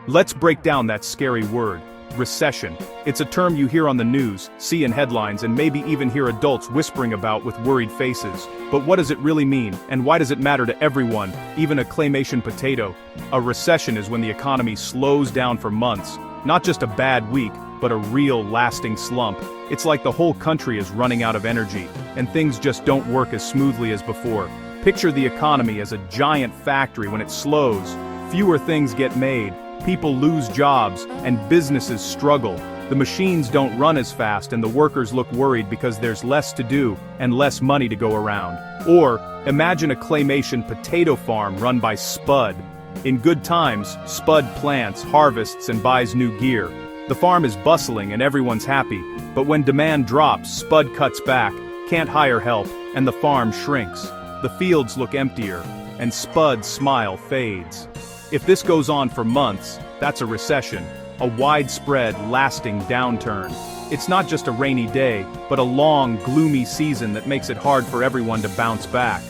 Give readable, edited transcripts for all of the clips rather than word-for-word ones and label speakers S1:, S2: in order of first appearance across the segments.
S1: Let's break down that scary word, recession. It's a term you hear on the news, see in headlines, and maybe even hear adults whispering about with worried faces. But what does it really mean, and why does it matter to everyone, even a claymation potato? A recession is when the economy slows down for months, not just a bad week, but a real lasting slump. It's like the whole country is running out of energy, and things just don't work as smoothly as before. Picture the economy as a giant factory. When it slows, fewer things get made, people lose jobs, and businesses struggle. The machines don't run as fast and the workers look worried because there's less to do and less money to go around. Or, imagine a claymation potato farm run by Spud. In good times, Spud plants, harvests, and buys new gear. The farm is bustling and everyone's happy, but when demand drops, Spud cuts back, can't hire help, and the farm shrinks. The fields look emptier, and Spud's smile fades. If this goes on for months, that's a recession, a widespread, lasting downturn. It's not just a rainy day, but a long, gloomy season that makes it hard for everyone to bounce back.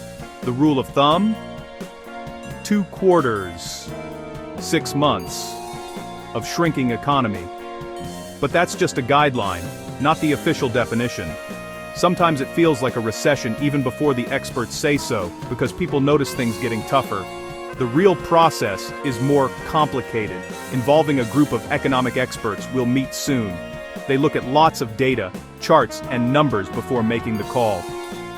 S1: The rule of thumb? 2 quarters, 6 months of shrinking economy. But that's just a guideline, not the official definition. Sometimes it feels like a recession even before the experts say so, because people notice things getting tougher. The real process is more complicated, involving a group of economic experts we'll meet soon. They look at lots of data, charts, and numbers before making the call.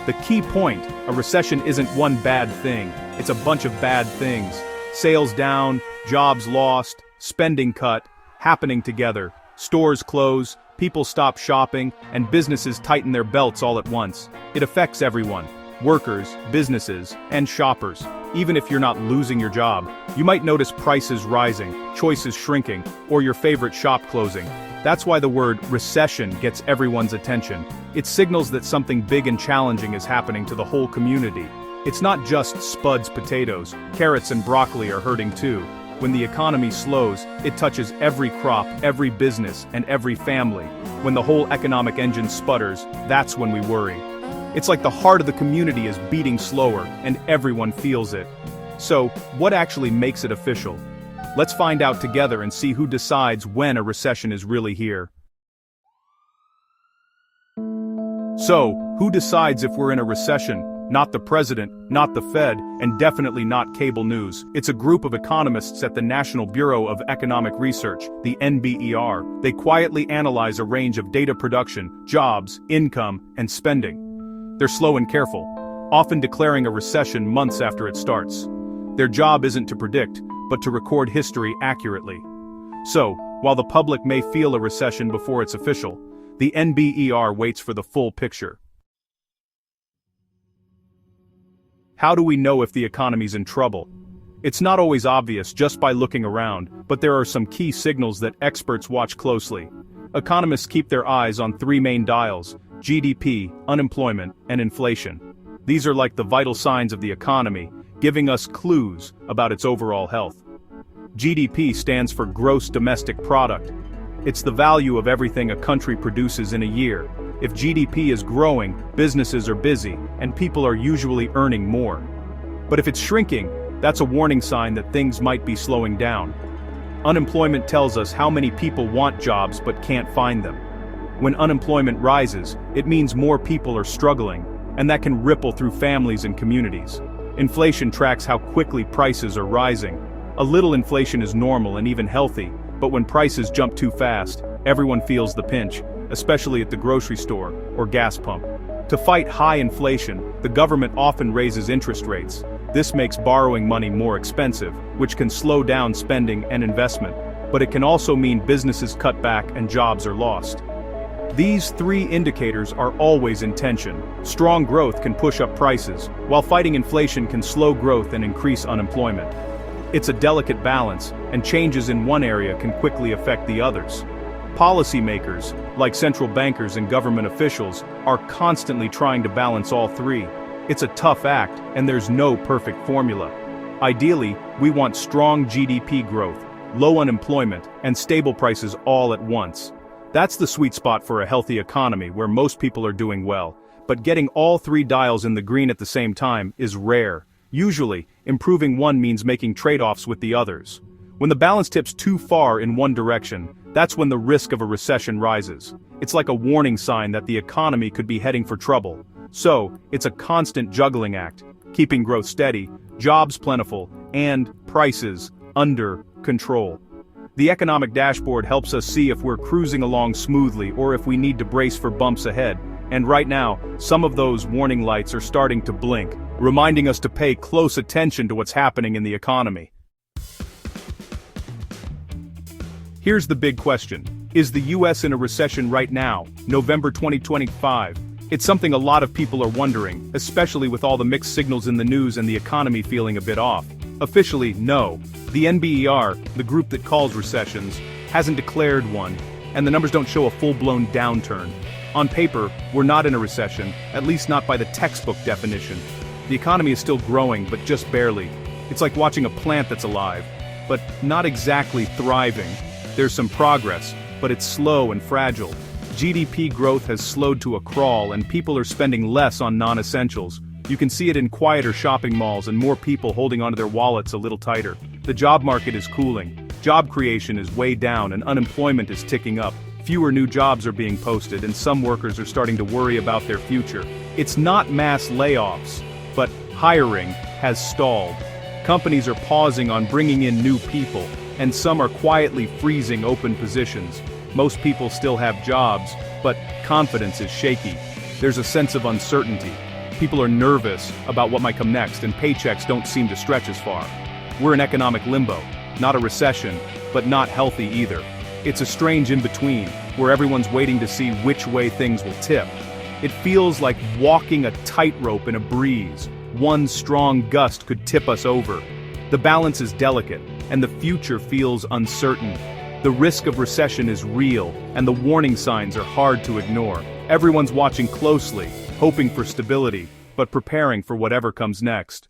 S1: The key point, a recession isn't one bad thing, it's a bunch of bad things. Sales down, jobs lost, spending cut, happening together. Stores close, people stop shopping, and businesses tighten their belts all at once. It affects everyone. Workers, businesses, and shoppers. Even if you're not losing your job, you might notice prices rising, choices shrinking, or your favorite shop closing. That's why the word recession gets everyone's attention. It signals that something big and challenging is happening to the whole community. It's not just Spud's potatoes, carrots and broccoli are hurting too. When the economy slows, it touches every crop, every business, and every family. When the whole economic engine sputters, that's when we worry. It's like the heart of the community is beating slower, and everyone feels it. So, what actually makes it official? Let's find out together and see who decides when a recession is really here. So, who decides if we're in a recession? Not the president, not the Fed, and definitely not cable news. It's a group of economists at the National Bureau of Economic Research, the NBER. They quietly analyze a range of data production, jobs, income, and spending. They're slow and careful, often declaring a recession months after it starts. Their job isn't to predict, but to record history accurately. So, while the public may feel a recession before it's official, the NBER waits for the full picture. How do we know if the economy's in trouble? It's not always obvious just by looking around, but there are some key signals that experts watch closely. Economists keep their eyes on 3 main dials: GDP, unemployment, and inflation. These are like the vital signs of the economy, giving us clues about its overall health. GDP stands for Gross Domestic Product. It's the value of everything a country produces in a year. If GDP is growing, businesses are busy, and people are usually earning more. But if it's shrinking, that's a warning sign that things might be slowing down. Unemployment tells us how many people want jobs but can't find them. When unemployment rises, it means more people are struggling, and that can ripple through families and communities. Inflation tracks how quickly prices are rising. A little inflation is normal and even healthy, but when prices jump too fast, everyone feels the pinch, especially at the grocery store or gas pump. To fight high inflation, the government often raises interest rates. This makes borrowing money more expensive, which can slow down spending and investment, but it can also mean businesses cut back and jobs are lost. These 3 indicators are always in tension. Strong growth can push up prices, while fighting inflation can slow growth and increase unemployment. It's a delicate balance, and changes in one area can quickly affect the others. Policymakers, like central bankers and government officials, are constantly trying to balance all 3. It's a tough act, and there's no perfect formula. Ideally, we want strong GDP growth, low unemployment, and stable prices all at once. That's the sweet spot for a healthy economy where most people are doing well, but getting all 3 dials in the green at the same time is rare. Usually, improving one means making trade-offs with the others. When the balance tips too far in one direction, that's when the risk of a recession rises. It's like a warning sign that the economy could be heading for trouble. So, it's a constant juggling act, keeping growth steady, jobs plentiful, and prices under control. The economic dashboard helps us see if we're cruising along smoothly or if we need to brace for bumps ahead. And right now, some of those warning lights are starting to blink, reminding us to pay close attention to what's happening in the economy. Here's the big question. Is the US in a recession right now, November 2025? It's something a lot of people are wondering, especially with all the mixed signals in the news and the economy feeling a bit off. Officially, no. The NBER, the group that calls recessions, hasn't declared one, and the numbers don't show a full-blown downturn. On paper, we're not in a recession, at least not by the textbook definition. The economy is still growing, but just barely. It's like watching a plant that's alive, but not exactly thriving. There's some progress, but it's slow and fragile. GDP growth has slowed to a crawl and people are spending less on non-essentials. You can see it in quieter shopping malls and more people holding onto their wallets a little tighter. The job market is cooling. Job creation is way down and unemployment is ticking up. Fewer new jobs are being posted and some workers are starting to worry about their future. It's not mass layoffs, but hiring has stalled. Companies are pausing on bringing in new people, and some are quietly freezing open positions. Most people still have jobs, but confidence is shaky. There's a sense of uncertainty. People are nervous about what might come next, and paychecks don't seem to stretch as far. We're in economic limbo, not a recession, but not healthy either. It's a strange in-between, where everyone's waiting to see which way things will tip. It feels like walking a tightrope in a breeze. One strong gust could tip us over. The balance is delicate, and the future feels uncertain. The risk of recession is real, and the warning signs are hard to ignore. Everyone's watching closely, hoping for stability, but preparing for whatever comes next.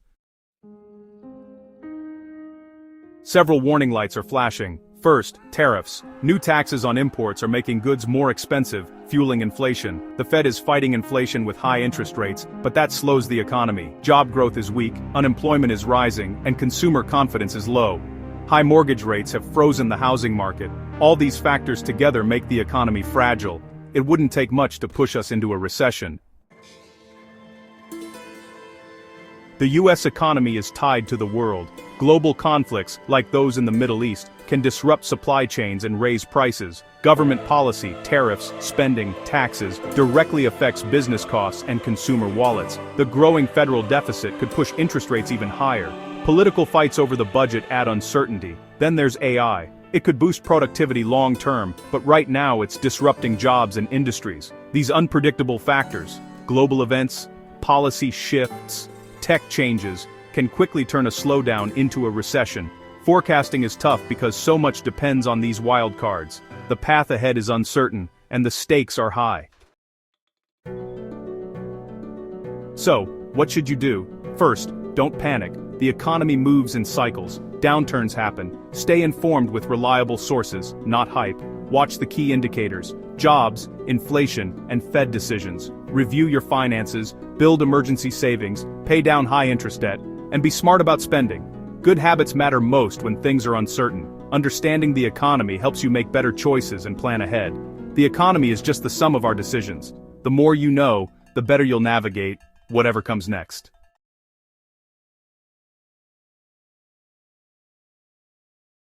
S1: Several warning lights are flashing. First, tariffs. New taxes on imports are making goods more expensive, fueling inflation. The Fed is fighting inflation with high interest rates, but that slows the economy. Job growth is weak, unemployment is rising, and consumer confidence is low. High mortgage rates have frozen the housing market. All these factors together make the economy fragile. It wouldn't take much to push us into a recession. The US economy is tied to the world. Global conflicts, like those in the Middle East, can disrupt supply chains and raise prices. Government policy, tariffs, spending, taxes, directly affects business costs and consumer wallets. The growing federal deficit could push interest rates even higher. Political fights over the budget add uncertainty. Then there's AI. It could boost productivity long-term, but right now it's disrupting jobs and industries. These unpredictable factors, global events, policy shifts, tech changes, can quickly turn a slowdown into a recession. Forecasting is tough because so much depends on these wild cards. The path ahead is uncertain, and the stakes are high. So, what should you do? First, don't panic. The economy moves in cycles. Downturns happen. Stay informed with reliable sources, not hype. Watch the key indicators: jobs, inflation, and Fed decisions. Review your finances, build emergency savings, pay down high-interest debt, and be smart about spending. Good habits matter most when things are uncertain. Understanding the economy helps you make better choices and plan ahead. The economy is just the sum of our decisions. The more you know, the better you'll navigate whatever comes next.